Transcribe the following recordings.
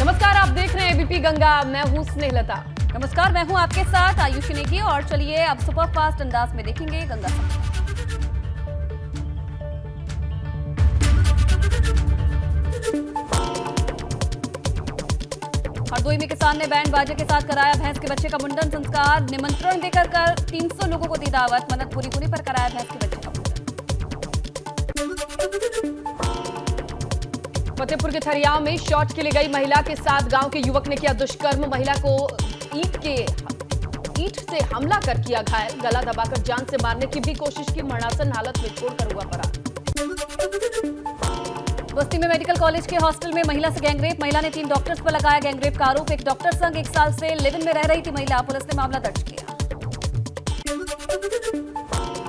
नमस्कार, आप देख रहे हैं एबीपी गंगा। मैं हूं स्नेहलता। नमस्कार, मैं हूं आपके साथ आयुषी नेगी और चलिए अब सुपर फास्ट अंदाज में देखेंगे गंगा समाचार। हरदोई में किसान ने बैंड बाजे के साथ कराया भैंस के बच्चे का मुंडन संस्कार। निमंत्रण देकर 300 लोगों को दी दावत। मन्नत पूरी होने पर कराया भैंस के बच्चे का मुंडन। फतेहपुर के थरियाव में शौच के लिए गई महिला के साथ गांव के युवक ने किया दुष्कर्म। महिला को ईंट से हमला कर किया घायल। गला दबाकर जान से मारने की भी कोशिश की। मरणासन हालत में छोड़कर हुआ फरार। बस्ती में मेडिकल कॉलेज के हॉस्टल में महिला से गैंगरेप। महिला ने 3 डॉक्टर्स पर लगाया गैंगरेप का आरोप। एक डॉक्टर संग 1 साल से लिव इन में रह रही थी महिला। पुलिस ने मामला दर्ज किया।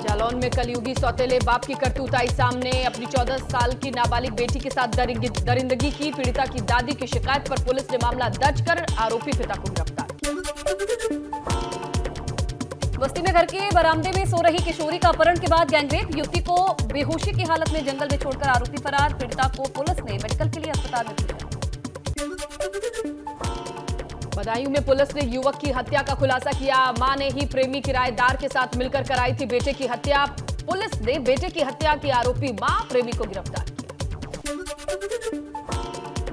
जालौन में कलयुगी सौतेले बाप की करतूत आई सामने। अपनी 14 साल की नाबालिग बेटी के साथ दरिंदगी की। पीड़िता की दादी की शिकायत पर पुलिस ने मामला दर्ज कर आरोपी पिता को गिरफ्तार किया। बस्ती में घर के बरामदे में सो रही किशोरी का अपहरण के बाद गैंगरेप। युवती को बेहोशी की हालत में जंगल में छोड़कर आरोपी फरार। पीड़िता को पुलिस ने मेडिकल के लिए अस्पताल में भेजा। बदायूं में पुलिस ने युवक की हत्या का खुलासा किया। मां ने ही प्रेमी किराएदार के साथ मिलकर कराई थी बेटे की हत्या। पुलिस ने बेटे की हत्या की आरोपी मां प्रेमी को गिरफ्तार किया।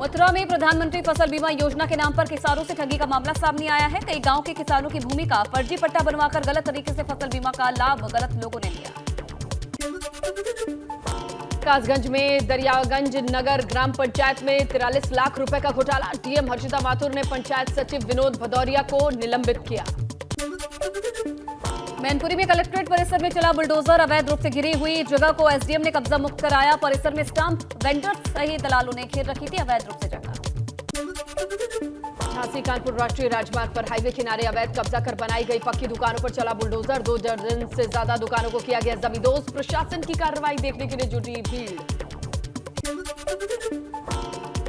मथुरा में प्रधानमंत्री फसल बीमा योजना के नाम पर किसानों से ठगी का मामला सामने आया है। कई गांव के किसानों की भूमि का फर्जी पट्टा बनवाकर गलत तरीके से फसल बीमा का लाभ गलत लोगों ने लिया। कासगंज में दरियागंज नगर ग्राम पंचायत में 43 लाख रुपए का घोटाला। डीएम हर्षिता माथुर ने पंचायत सचिव विनोद भदौरिया को निलंबित किया। मैनपुरी में कलेक्ट्रेट परिसर में चला बुलडोजर। अवैध रूप से घिरी हुई जगह को एसडीएम ने कब्जा मुक्त कराया। परिसर में स्टाम्प वेंडर्स सहित दलालों ने घेर रखी थी अवैध रूप से जगह। झांसी कानपुर राष्ट्रीय राजमार्ग पर हाईवे किनारे अवैध कब्जा कर बनाई गई पक्की दुकानों पर चला बुलडोजर। 2 दर्जन से ज्यादा दुकानों को किया गया जमींदोज। प्रशासन की कार्रवाई देखने के लिए जुटी भीड़।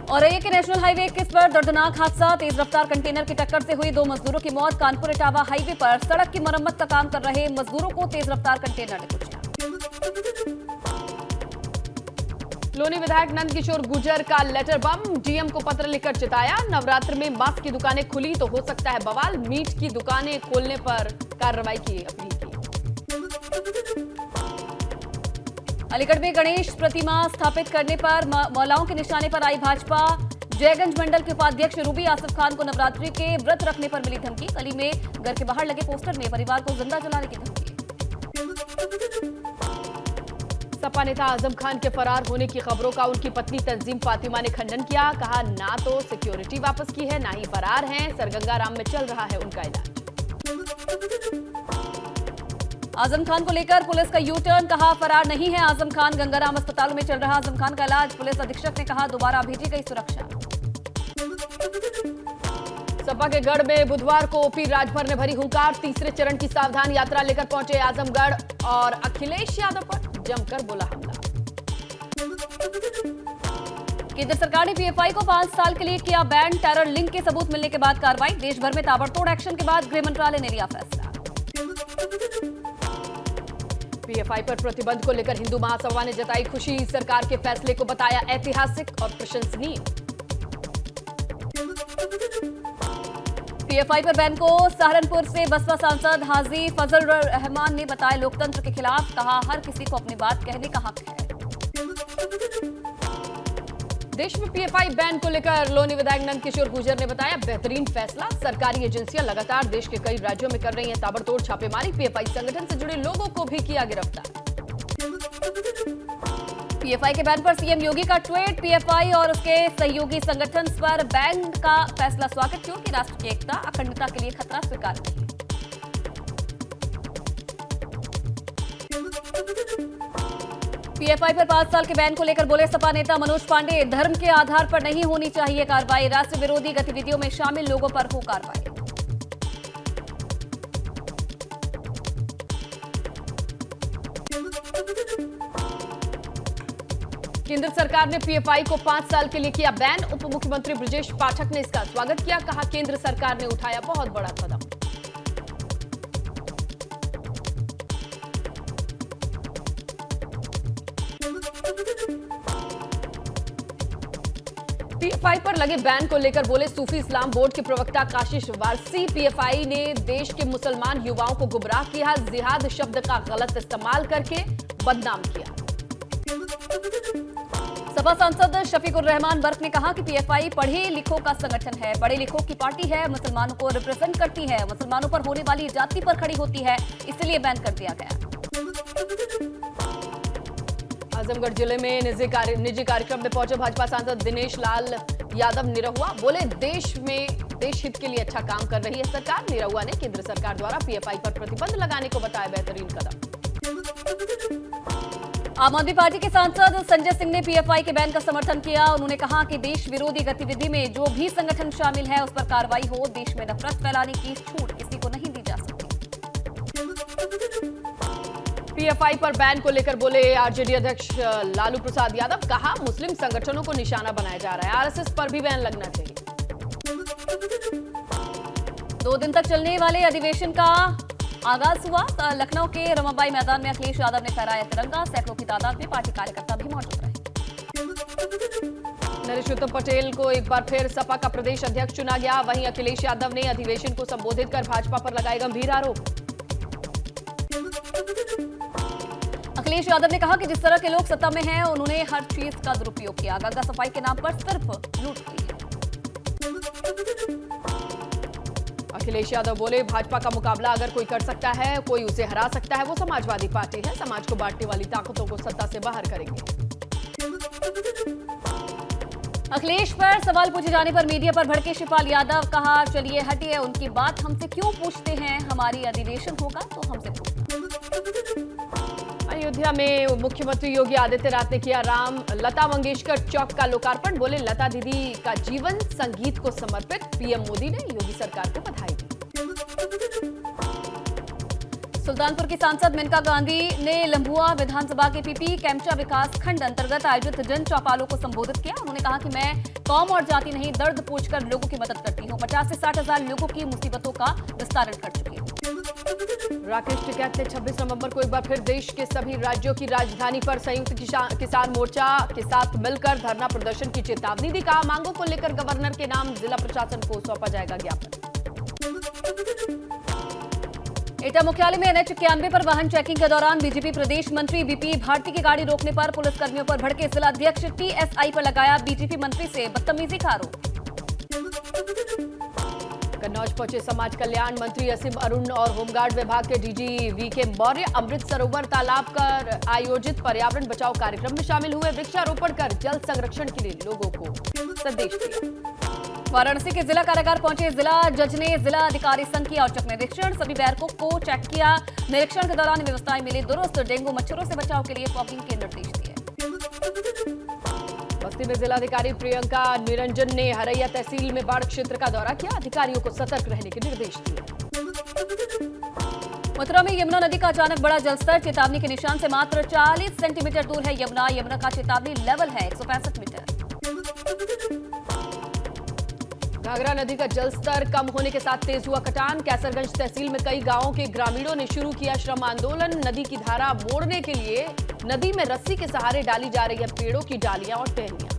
और एक नेशनल हाईवे 21 पर दर्दनाक हादसा। तेज रफ्तार कंटेनर की टक्कर से हुई 2 मजदूरों की मौत। कानपुर इटावा हाईवे पर सड़क की मरम्मत का काम कर रहे मजदूरों को तेज रफ्तार कंटेनर ने कुचला। लोनी विधायक नंद किशोर गुर्जर का लेटर बम। डीएम को पत्र लिखकर चिताया। नवरात्र में मांस की दुकानें खुली तो हो सकता है बवाल। मीट की दुकानें खोलने पर कार्रवाई की अपील की। अलीगढ़ में गणेश प्रतिमा स्थापित करने पर मौलाओं के निशाने पर आई भाजपा। जयगंज मंडल के उपाध्यक्ष रूबी आसिफ खान को नवरात्रि के व्रत रखने पर मिली धमकी। गली में घर के बाहर लगे पोस्टर में परिवार को जिंदा जलाने की धमकी। सपा नेता आजम खान के फरार होने की खबरों का उनकी पत्नी तंजीम फातिमा ने खंडन किया। कहा, ना तो सिक्योरिटी वापस की है, ना ही फरार हैं। सरगंगाराम में चल रहा है उनका इलाज। आजम खान को लेकर पुलिस का यू टर्न। कहा, फरार नहीं है आजम खान। गंगाराम अस्पताल में चल रहा आजम खान का इलाज। पुलिस अधीक्षक ने कहा, दोबारा भेजी गई सुरक्षा। सपा के गढ़ में बुधवार को ओपी राजभर ने भरी हुंकार। तीसरे चरण की सावधान यात्रा लेकर पहुंचे आजमगढ़ और अखिलेश यादव पर जमकर बोला हमला। केंद्र सरकार ने पीएफआई को 5 साल के लिए किया बैन। टेरर लिंक के सबूत मिलने के बाद कार्रवाई। देश भर में ताबड़तोड़ एक्शन के बाद गृह मंत्रालय ने लिया फैसला। पीएफआई पर प्रतिबंध को लेकर हिंदू महासभा ने जताई खुशी। सरकार के फैसले को बताया ऐतिहासिक और प्रशंसनीय। पीएफआई पर बैन को सहारनपुर से बसपा सांसद हाजी फजल रहमान ने बताया लोकतंत्र के खिलाफ। कहा, हर किसी को अपनी बात कहने का हक है। देश में पीएफआई बैन को लेकर लोनी विधायक नंद किशोर गुर्जर ने बताया बेहतरीन फैसला। सरकारी एजेंसियां लगातार देश के कई राज्यों में कर रही हैं ताबड़तोड़ छापेमारी। पीएफआई संगठन से जुड़े लोगों को भी किया गिरफ्तार। पीएफआई के बैन पर सीएम योगी का ट्वीट। पीएफआई और उसके सहयोगी संगठन पर बैन का फैसला स्वागत योग्य। राष्ट्र की एकता अखंडता के लिए खतरा स्वीकार नहीं। पीएफआई पर 5 साल के बैन को लेकर बोले सपा नेता मनोज पांडे। धर्म के आधार पर नहीं होनी चाहिए कार्रवाई। राष्ट्र विरोधी गतिविधियों में शामिल लोगों पर हो कार्रवाई। केंद्र सरकार ने पीएफआई को 5 साल के लिए किया बैन। उप मुख्यमंत्री ब्रजेश पाठक ने इसका स्वागत किया। कहा, केंद्र सरकार ने उठाया बहुत बड़ा कदम। पीएफआई पर लगे बैन को लेकर बोले सूफी इस्लाम बोर्ड के प्रवक्ता काशिश वारसी। पीएफआई ने देश के मुसलमान युवाओं को गुमराह किया, जिहाद शब्द का गलत इस्तेमाल करके बदनाम किया। सपा सांसद शफीकुर रहमान बर्क ने कहा कि पीएफआई पढ़े लिखों का संगठन है, पढ़े लिखों की पार्टी है, मुसलमानों को रिप्रेजेंट करती है, मुसलमानों पर होने वाली जाति पर खड़ी होती है, इसलिए बैन कर दिया गया। आजमगढ़ जिले में निजी कार्यक्रम में पहुंचे भाजपा सांसद दिनेश लाल यादव निरहुआ। बोले देश हित के लिए अच्छा काम कर रही है सरकार। निरहुआ ने केंद्र सरकार द्वारा पीएफआई पर प्रतिबंध लगाने को बताया बेहतरीन कदम। आम आदमी पार्टी के सांसद संजय सिंह ने पीएफआई के बैन का समर्थन किया। उन्होंने कहा कि देश विरोधी गतिविधि में जो भी संगठन शामिल है उस पर कार्रवाई हो। देश में नफरत फैलाने की छूट किसी को नहीं दी जा सकती। पीएफआई पर बैन को लेकर बोले आरजेडी अध्यक्ष लालू प्रसाद यादव। कहा मुस्लिम संगठनों को निशाना बनाया जा रहा है, आरएसएस पर भी बैन लगना चाहिए। 2 दिन तक चलने वाले अधिवेशन का आगाज हुआ। लखनऊ के रमाबाई मैदान में अखिलेश यादव ने फहराया तिरंगा। सैकड़ों की तादाद में पार्टी कार्यकर्ता भी मौजूद रहे। नरेश उत्तम पटेल को एक बार फिर सपा का प्रदेश अध्यक्ष चुना गया। वहीं अखिलेश यादव ने अधिवेशन को संबोधित कर भाजपा पर लगाए गंभीर आरोप। अखिलेश यादव ने कहा कि जिस तरह के लोग सत्ता में हैं, उन्होंने हर चीज का दुरुपयोग किया। गंगा सफाई के नाम पर सिर्फ लूट की है। अखिलेश यादव बोले भाजपा का मुकाबला अगर कोई कर सकता है, कोई उसे हरा सकता है, वो समाजवादी पार्टी है। समाज को बांटने वाली ताकतों को सत्ता से बाहर करेंगे। अखिलेश पर सवाल पूछे जाने पर मीडिया पर भड़के शिवपाल यादव। कहा चलिए हटिए, उनकी बात हमसे क्यों पूछते हैं, हमारी अधिवेशन होगा तो हमसे पूछना। अयोध्या में मुख्यमंत्री योगी आदित्यनाथ ने किया लता मंगेशकर चौक का लोकार्पण। बोले लता दीदी का जीवन संगीत को समर्पित। पीएम मोदी ने योगी सरकार को बधाई दी। सुल्तानपुर की सांसद मेनका गांधी ने लंबुआ विधानसभा के पीपी कैमचा विकास खंड अंतर्गत आयोजित जन चौपालों को संबोधित किया। उन्होंने कहा कि मैं कौम और जाति नहीं, दर्द पूछकर लोगों की मदद करती हूँ। 50 से 60 हजार लोगों की मुसीबतों का विस्तारण कर चुकी हूँ। राकेश टिकैत ने 26 नवंबर को एक बार फिर देश के सभी राज्यों की राजधानी पर संयुक्त किसान मोर्चा के साथ मिलकर धरना प्रदर्शन की चेतावनी दी। कहा मांगों को लेकर गवर्नर के नाम जिला प्रशासन को सौंपा जाएगा ज्ञापन। एटा मुख्यालय में NH 91 पर वाहन चेकिंग के दौरान बीजेपी प्रदेश मंत्री बीपी भारती की गाड़ी रोकने पर पुलिसकर्मियों पर भड़के। जिलाध्यक्ष TSI पर लगाया बीजेपी मंत्री से बदतमीजी का आरोप। कन्नौज पहुंचे समाज कल्याण मंत्री असीम अरुण और होमगार्ड विभाग के DG VK मौर्य। अमृत सरोवर तालाब पर आयोजित पर्यावरण बचाओ कार्यक्रम में शामिल हुए। वृक्षारोपण कर जल संरक्षण के लिए लोगों को संदेश दिया। वाराणसी के जिला कारागार पहुंचे जिला जज ने जिला अधिकारी संघ की औचक निरीक्षण। सभी बैरकों को चेक किया। निरीक्षण के दौरान व्यवस्थाएं मिली दुरुस्त। डेंगू मच्छरों से बचाव के लिए फॉगिंग के निर्देश दिए। बस्ती में जिलाधिकारी प्रियंका निरंजन ने हरैया तहसील में बाढ़ क्षेत्र का दौरा किया। अधिकारियों को सतर्क रहने के निर्देश दिए। मथुरा में यमुना नदी का अचानक बढ़ा जलस्तर। चेतावनी के निशान से मात्र 40 सेंटीमीटर दूर है यमुना। यमुना का चेतावनी लेवल है 165 मीटर। घाघरा नदी का जलस्तर कम होने के साथ तेज हुआ कटान। कैसरगंज तहसील में कई गांवों के ग्रामीणों ने शुरू किया श्रम आंदोलन। नदी की धारा मोड़ने के लिए नदी में रस्सी के सहारे डाली जा रही है पेड़ों की डालियां और टहनियां।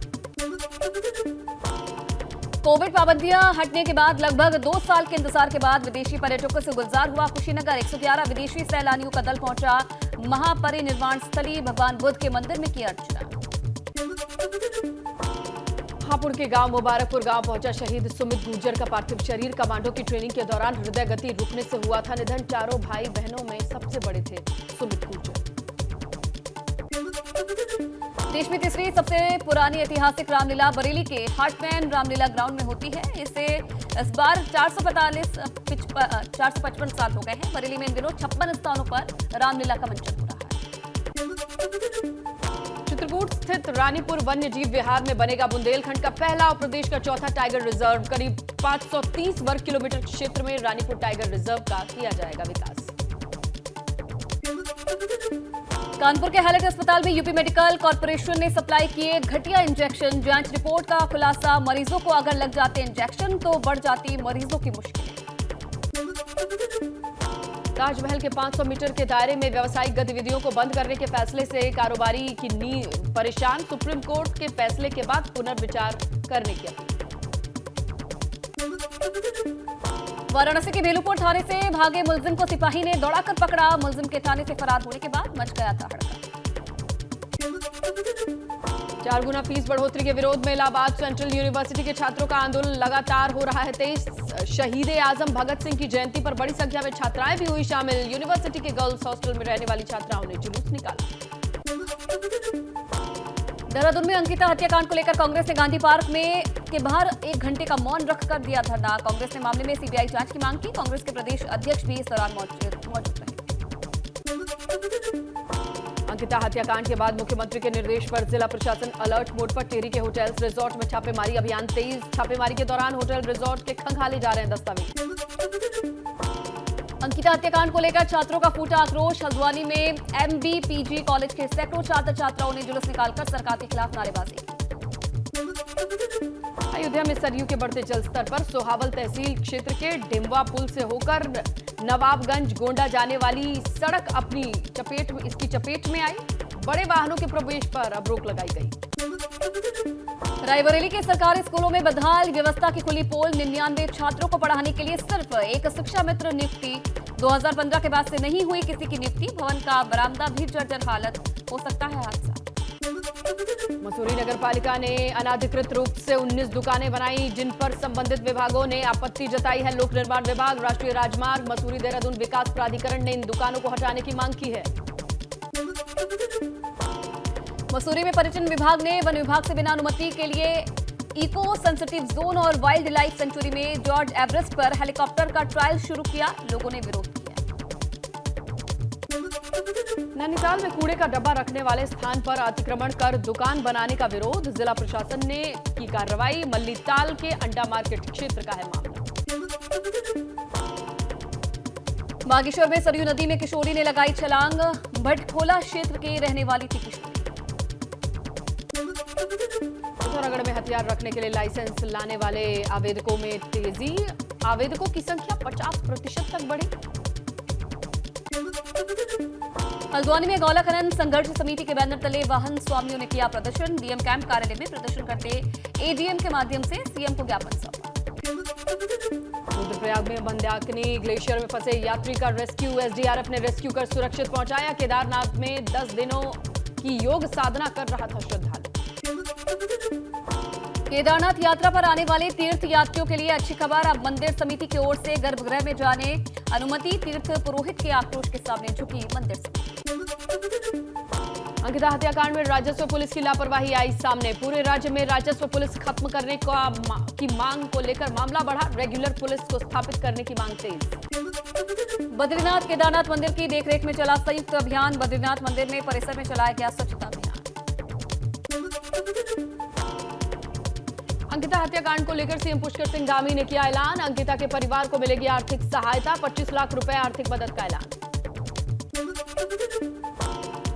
कोविड पाबंदियां हटने के बाद लगभग 2 साल के इंतजार के बाद विदेशी पर्यटकों से गुलजार हुआ कुशीनगर। 111 विदेशी सैलानियों का दल पहुंचा महापरिनिर्वाण स्थली भगवान बुद्ध के मंदिर में किया अर्चना। हापुड़ के गांव मुबारकपुर गांव पहुंचा शहीद सुमित गुर्जर का पार्थिव शरीर। कमांडो की ट्रेनिंग के दौरान हृदय गति रुकने से हुआ था निधन। चारों भाई बहनों में सबसे बड़े थे सुमित गुर्जर। देश में तीसरी सबसे पुरानी ऐतिहासिक रामलीला बरेली के हार्टमैन रामलीला ग्राउंड में होती है। इस बार 455 साल हो गए हैं। बरेली में इन दिनों 56 स्थानों पर रामलीला का मंचन हो रहा है। चित्रकूट स्थित रानीपुर वन्य जीव विहार में बनेगा बुंदेलखंड का पहला और प्रदेश का चौथा टाइगर रिजर्व। करीब 530 वर्ग किलोमीटर क्षेत्र में रानीपुर टाइगर रिजर्व का किया जाएगा विकास। कानपुर के हाईलाइट अस्पताल में यूपी मेडिकल कॉर्पोरेशन ने सप्लाई किए घटिया इंजेक्शन। जांच रिपोर्ट का खुलासा, मरीजों को अगर लग जाते इंजेक्शन तो बढ़ जाती मरीजों की मुश्किलें। ताजमहल के 500 मीटर के दायरे में व्यावसायिक गतिविधियों को बंद करने के फैसले से कारोबारी की नींद परेशान, सुप्रीम कोर्ट के फैसले के बाद पुनर्विचार करने की अपील। वाराणसी के बेलूपुर थाने से भागे मुलजिम को सिपाही ने दौड़ाकर पकड़ा। मुलजिम के थाने से फरार होने के बाद मच गया था हड़कंप। 4 गुना फीस बढ़ोतरी के विरोध में इलाहाबाद सेंट्रल यूनिवर्सिटी के छात्रों का आंदोलन लगातार हो रहा है तेज। शहीद आजम भगत सिंह की जयंती पर बड़ी संख्या में छात्राएं भी हुई शामिल। यूनिवर्सिटी के गर्ल्स हॉस्टल में रहने वाली छात्राओं ने जुलूस निकाला। देहरादून में अंकिता हत्याकांड को लेकर कांग्रेस ने गांधी पार्क में के बाहर 1 घंटे का मौन रखकर दिया धरना। कांग्रेस ने मामले में सीबीआई जांच की मांग की। कांग्रेस के प्रदेश अध्यक्ष भी इस दौरान मौजूद रहे। अंकिता हत्याकांड के बाद मुख्यमंत्री के निर्देश पर जिला प्रशासन अलर्ट मोड पर। टिहरी के होटल्स रिजॉर्ट में छापेमारी अभियान तेज। छापेमारी के दौरान होटल रिजॉर्ट के खंगाले जा रहे हैं दस्तावेज। अंकिता हत्याकांड को लेकर छात्रों का फूटा आक्रोश। हल्द्वानी में MBPG कॉलेज के सैकड़ों छात्र छात्राओं ने जुलूस निकालकर सरकार के खिलाफ नारेबाजी की। अयोध्या में सरयू के बढ़ते जलस्तर पर सोहावल तहसील क्षेत्र के डिम्वा पुल से होकर नवाबगंज गोंडा जाने वाली सड़क इसकी चपेट में आई। बड़े वाहनों के प्रवेश पर अब रोक लगाई गई। रायबरेली के सरकारी स्कूलों में बदहाल व्यवस्था की खुली पोल। 99 छात्रों को पढ़ाने के लिए सिर्फ एक शिक्षा मित्र नियुक्ति। 2015 के बाद से नहीं हुई किसी की नियुक्ति। भवन का बरामदा भी जर्जर हालत, हो सकता है हादसा। मसूरी नगर पालिका ने अनाधिकृत रूप से 19 दुकानें बनाई, जिन पर संबंधित विभागों ने आपत्ति जताई है। लोक निर्माण विभाग, राष्ट्रीय राजमार्ग, मसूरी देहरादून विकास प्राधिकरण ने इन दुकानों को हटाने की मांग की है। मसूरी में पर्यटन विभाग ने वन विभाग से बिना अनुमति के लिए इको सेंसिटिव जोन और वाइल्ड लाइफ सेंचुरी में जॉर्ज एवरेस्ट पर हेलीकॉप्टर का ट्रायल शुरू किया। लोगों ने विरोध किया। नैनीताल में कूड़े का डब्बा रखने वाले स्थान पर अतिक्रमण कर दुकान बनाने का विरोध। जिला प्रशासन ने की कार्रवाई। मल्लीताल के अंडा मार्केट क्षेत्र का है मामला। बागेश्वर में सरयू नदी में किशोरी ने लगाई छलांग। भटखोला क्षेत्र के रहने वाली थी किशोरी। पिथौरागढ़ में हथियार रखने के लिए लाइसेंस लाने वाले आवेदकों में तेजी। आवेदकों की संख्या 50% तक बढ़ी। हल्द्वानी में गौला खनन संघर्ष समिति के बैनर तले वाहन स्वामियों ने किया प्रदर्शन। डीएम कैंप कार्यालय में प्रदर्शन करते एडीएम के माध्यम से सीएम को ज्ञापन सौंपा। रुद्रप्रयाग में मंदाकिनी ग्लेशियर में फंसे यात्री का रेस्क्यू। एसडीआरएफ ने रेस्क्यू कर सुरक्षित पहुंचाया। केदारनाथ में 10 दिनों की योग साधना कर रहा था श्रद्धालु। केदारनाथ यात्रा पर आने वाले तीर्थ यात्रियों के लिए अच्छी खबर। अब मंदिर समिति की ओर से गर्भगृह में जाने अनुमति। तीर्थ पुरोहित के आक्रोश के सामने झुकी मंदिर समिति। अंकिता हत्याकांड में राजस्व पुलिस की लापरवाही आई सामने। पूरे राज्य में राजस्व पुलिस खत्म करने की मांग को लेकर मामला बढ़ा। रेगुलर पुलिस को स्थापित करने की मांग तेज। बद्रीनाथ केदारनाथ मंदिर की देखरेख में चला संयुक्त अभियान। बद्रीनाथ मंदिर में परिसर में चलाया गया स्वच्छता अभियान। अंकिता हत्याकांड को लेकर सीएम पुष्कर सिंह धामी ने किया ऐलान। अंकिता के परिवार को मिलेगी आर्थिक सहायता। 25 लाख रुपए आर्थिक मदद का ऐलान।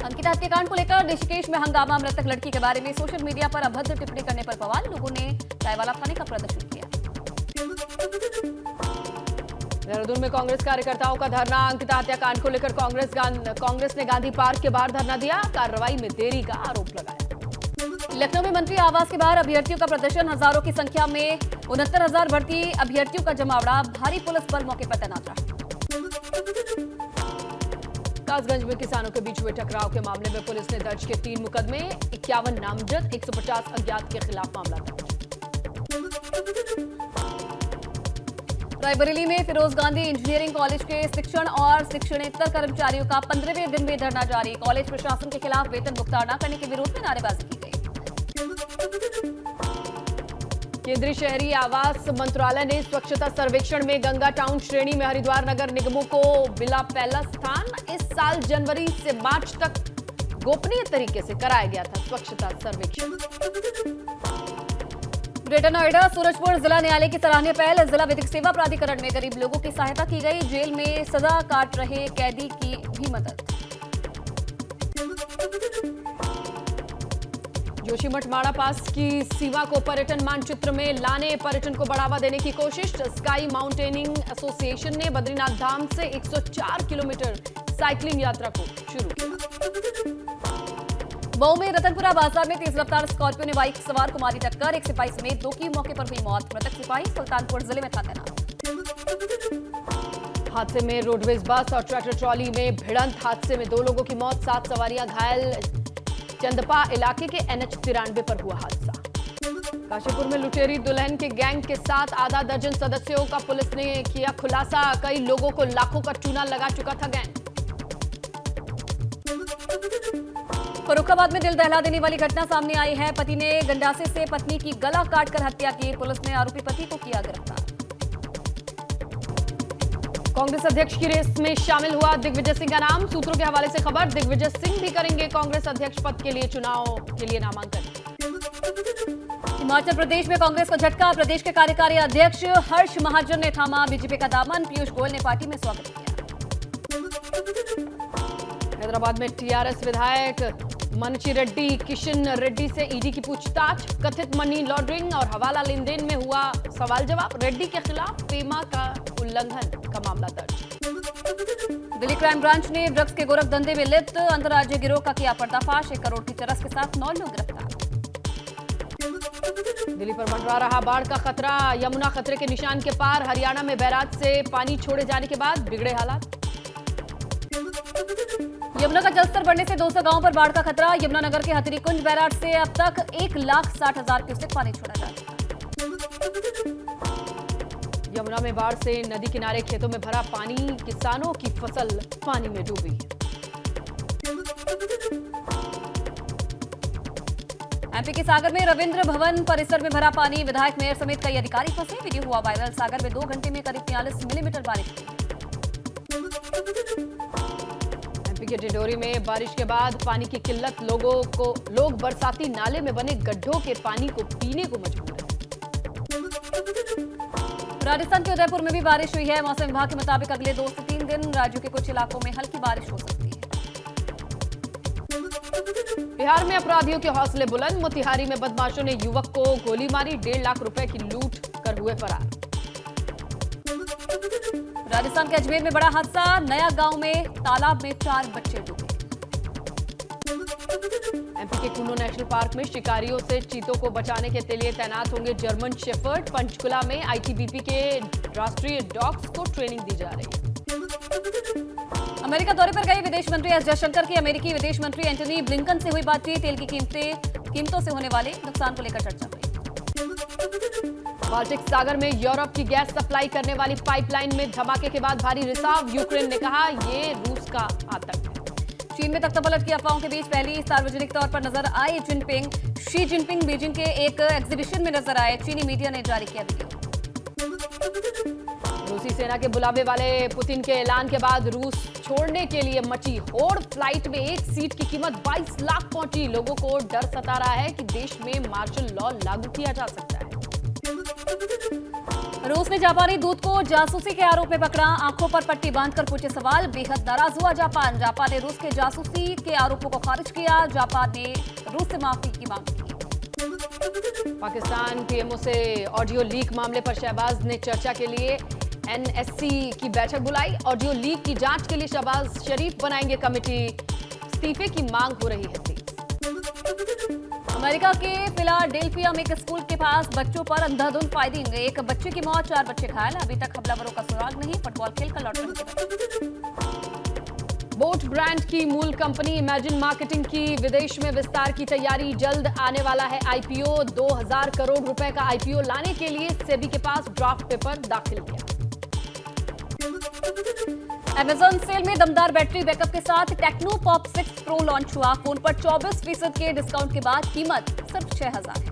अंकिता हत्याकांड को लेकर ऋषिकेश में हंगामा। मृतक लड़की के बारे में सोशल मीडिया पर अभद्र टिप्पणी करने पर बवाल। लोगों ने रायवाला थाने का प्रदर्शन किया। देहरादून में कांग्रेस कार्यकर्ताओं का धरना। अंकिता हत्याकांड को लेकर कांग्रेस ने गांधी पार्क के बाहर धरना दिया। कार्रवाई में देरी का आरोप लगाया। लखनऊ में मंत्री आवास के बाहर अभ्यर्थियों का प्रदर्शन। हजारों की संख्या में 69,000 भर्ती अभ्यर्थियों का जमावड़ा। भारी पुलिस बल मौके पर तैनात रहा। कासगंज में किसानों के बीच हुए टकराव के मामले में पुलिस ने दर्ज किए 3 मुकदमे। 51 नामजद, 150 अज्ञात के खिलाफ मामला दर्ज। रायबरेली में फिरोज गांधी इंजीनियरिंग कॉलेज के शिक्षण और शिक्षणेतर कर्मचारियों का 15वें दिन में धरना जारी। कॉलेज प्रशासन के खिलाफ वेतन भुगतान न करने के विरोध में नारेबाजी की गई। केंद्रीय शहरी आवास मंत्रालय ने स्वच्छता सर्वेक्षण में गंगा टाउन श्रेणी में हरिद्वार नगर निगमों को मिला पहला स्थान। इस साल जनवरी से मार्च तक गोपनीय तरीके से कराया गया था स्वच्छता सर्वेक्षण। ग्रेटर नोएडा सूरजपुर जिला न्यायालय की सराहनीय पहल। जिला विधिक सेवा प्राधिकरण में गरीब लोगों की सहायता की गई। जेल में सजा काट रहे कैदी की भी मदद। जोशीमठ माड़ा पास की सीमा को पर्यटन मानचित्र में लाने, पर्यटन को बढ़ावा देने की कोशिश। स्काई माउंटेनिंग एसोसिएशन ने बद्रीनाथ धाम से 104 किलोमीटर साइकिलिंग यात्रा को शुरू किया। मऊ में रतनपुरा बाजार में तेज रफ्तार स्कॉर्पियो ने बाइक सवार को मारी टक्कर। एक सिपाही समेत 2 की मौके पर हुई मौत। मृतक सिपाही सुल्तानपुर जिले में था तैनात। हादसे में रोडवेज बस और ट्रैक्टर ट्रॉली में भिड़ंत। हादसे में 2 लोगों की मौत, 7 सवारियां घायल। चंदपा इलाके के NH 93 पर हुआ हादसा। काशीपुर में लुटेरी दुल्हन के गैंग के साथ आधा दर्जन सदस्यों का पुलिस ने किया खुलासा। कई लोगों को लाखों का चूना लगा चुका था गैंग। फर्रुखाबाद में दिल दहला देने वाली घटना सामने आई है। पति ने गंडासे से पत्नी की गला काटकर हत्या की। पुलिस ने आरोपी पति को किया गिरफ्तार। कांग्रेस अध्यक्ष की रेस में शामिल हुआ दिग्विजय सिंह का नाम। सूत्रों के हवाले से खबर, दिग्विजय सिंह भी करेंगे कांग्रेस अध्यक्ष पद के लिए चुनाव के लिए नामांकन। हिमाचल प्रदेश में कांग्रेस को झटका। प्रदेश के कार्यकारी अध्यक्ष हर्ष महाजन ने थामा बीजेपी का दामन। पीयूष गोयल ने पार्टी में स्वागत किया। हैदराबाद में टीआरएस विधायक मनची रेड्डी, किशन रेड्डी से ईडी की पूछताछ। कथित मनी लॉन्ड्रिंग और हवाला लेन देन में हुआ सवाल जवाब। रेड्डी के खिलाफ पेमा का उल्लंघन का मामला दर्ज। दिल्ली क्राइम ब्रांच ने ड्रग्स के गोरख धंधे में लिप्त अंतर्राज्यीय गिरोह का किया पर्दाफाश। 1 करोड़ की चरस के साथ 9 लोग गिरफ्तार। दिल्ली पर मंडरा रहा बाढ़ का खतरा। यमुना खतरे के निशान के पार। हरियाणा में बैराज से पानी छोड़े जाने के बाद बिगड़े हालात। यमुना का जलस्तर बढ़ने से 200 गांवों पर बाढ़ का खतरा। यमुनानगर के हथनीकुंज बैराज से अब तक 1,60,000 क्यूसेक पानी छोड़ा जा चुका। यमुना में बाढ़ से नदी किनारे खेतों में भरा पानी। किसानों की फसल पानी में डूबी। एमपी के सागर में रविंद्र भवन परिसर में भरा पानी। विधायक, मेयर समेत कई अधिकारी फंसे। वीडियो हुआ वायरल। सागर में 2 घंटे में करीब 43 मिलीमीटर बारिश हुई। एमपी के डिंडोरी में बारिश के बाद पानी की किल्लत। लोग बरसाती नाले में बने गड्ढों के पानी को पीने को मजबूर है। राजस्थान के उदयपुर में भी बारिश हुई है। मौसम विभाग के मुताबिक अगले 2 से 3 दिन राज्य के कुछ इलाकों में हल्की बारिश हो सकती है। बिहार में अपराधियों के हौसले बुलंद। मोतिहारी में बदमाशों ने युवक को गोली मारी। 1.5 लाख रुपए की लूट कर हुए फरार। राजस्थान के अजमेर में बड़ा हादसा। नया गांव में तालाब में 4 बच्चे डूबे। एमपी के कुल्लू नेशनल पार्क में शिकारियों से चीतों को बचाने के लिए तैनात होंगे जर्मन शेफर्ड। पंचकुला में आईटीबीपी के राष्ट्रीय डॉग्स को ट्रेनिंग दी जा रही है। अमेरिका दौरे पर गए विदेश मंत्री एस जयशंकर की अमेरिकी विदेश मंत्री एंटनी ब्लिंकन से हुई बातचीत। तेल की कीमतों से होने वाले नुकसान को लेकर चर्चा हुई। बाल्टिक सागर में यूरोप की गैस सप्लाई करने वाली पाइपलाइन में धमाके के बाद भारी रिसाव। यूक्रेन ने कहा ये रूस का आतंक है। चीन में तख्तापलट की अफवाहों के बीच पहली सार्वजनिक तौर पर नजर आए शी जिनपिंग बीजिंग के एक एग्जीबिशन में नजर आए। चीनी मीडिया ने जारी किया वीडियो। रूसी सेना के बुलावे वाले पुतिन के ऐलान के बाद रूस छोड़ने के लिए मची होड़। फ्लाइट में एक सीट की कीमत 22 लाख पहुंची। लोगों को डर सता रहा है कि देश में मार्शल लॉ लागू किया जा सकता है। रूस ने जापानी दूत को जासूसी के आरोप में पकड़ा। आंखों पर पट्टी बांधकर पूछे सवाल। बेहद नाराज हुआ जापान। जापान ने रूस के जासूसी के आरोपों को खारिज किया। जापान ने रूस से माफी की मांग की। पाकिस्तान पीएमओ से ऑडियो लीक मामले पर शहबाज ने चर्चा के लिए एनएससी की बैठक बुलाई। ऑडियो लीक की जांच के लिए शहबाज शरीफ बनाएंगे कमेटी। इस्तीफे की मांग हो रही है तेज। अमेरिका के फिलाडेल्फिया में एक स्कूल के पास बच्चों पर अंधाधुंध फायरिंग। एक बच्चे की मौत, 4 बच्चे घायल। अभी तक हमलावरों का सुराग नहीं। फुटबॉल खेलकर लौट रहे थे। बोट ब्रांड की मूल कंपनी इमेजिन मार्केटिंग की विदेश में विस्तार की तैयारी। जल्द आने वाला है आईपीओ। 2000 करोड़ रुपए का आईपीओ लाने के लिए सेबी के पास ड्राफ्ट पेपर दाखिल किया। Amazon सेल में दमदार बैटरी बैकअप के साथ टेक्नो पॉप 6 प्रो लॉन्च हुआ। फोन पर 24% के डिस्काउंट के बाद कीमत सिर्फ 6,000 है।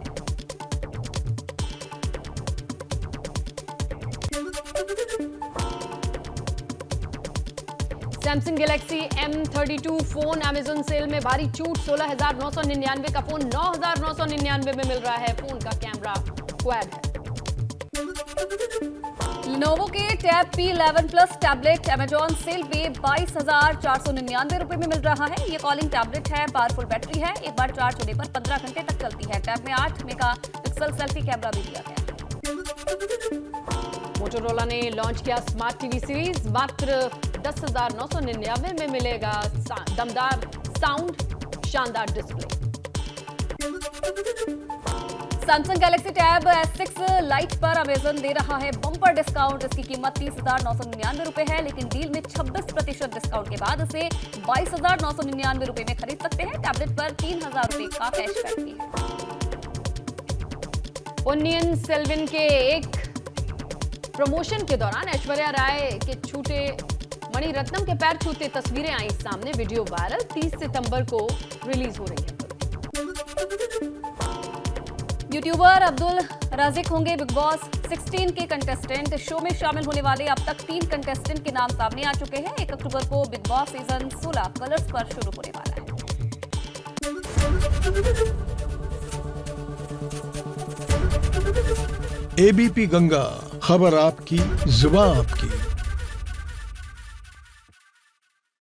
Samsung galaxy M32 phone Amazon sale में भारी छूट। 16,999 का फोन 9,999 में मिल रहा है। फोन का कैमरा क्वाड है। Lenovo के tab P11 Plus tablet Amazon sale में 22,499 रुपए में मिल रहा है। ये कॉलिंग टैबलेट है, पावरफुल बैटरी है, एक बार चार्ज होने पर 15 घंटे तक चलती है। टैब में 8 मेगापिक्सल सेल्फी कैमरा भी दिया गया है। मोटोरोला ने लॉन्च किया स्मार्ट टीवी सीरीज, मात्र 10,999 में मिलेगा दमदार साउंड, शानदार display. Samsung Galaxy tab S6 light पर अमेजन दे रहा है बम्पर डिस्काउंट। इसकी कीमत 30,999 रुपए है, लेकिन डील में 26% डिस्काउंट के बाद इसे 22,999 रुपए में खरीद सकते हैं। टैबलेट पर 3,000 रुपए का कैशबैक भी है। पोन्नियिन सेल्वन के एक प्रमोशन के दौरान ऐश्वर्या राय के छूटे मणिरत्नम के पैर छूते तस्वीरें आई सामने। वीडियो वायरल, 30 सितंबर को रिलीज हो रही है। यूट्यूबर अब्दुल राजिक होंगे बिग बॉस 16 के कंटेस्टेंट। शो में शामिल होने वाले अब तक 3 कंटेस्टेंट के नाम सामने आ चुके हैं। 1 अक्टूबर को बिग बॉस सीजन 16 कलर्स पर शुरू होने वाला है। एबीपी गंगा, खबर आपकी, जुबान आपकी।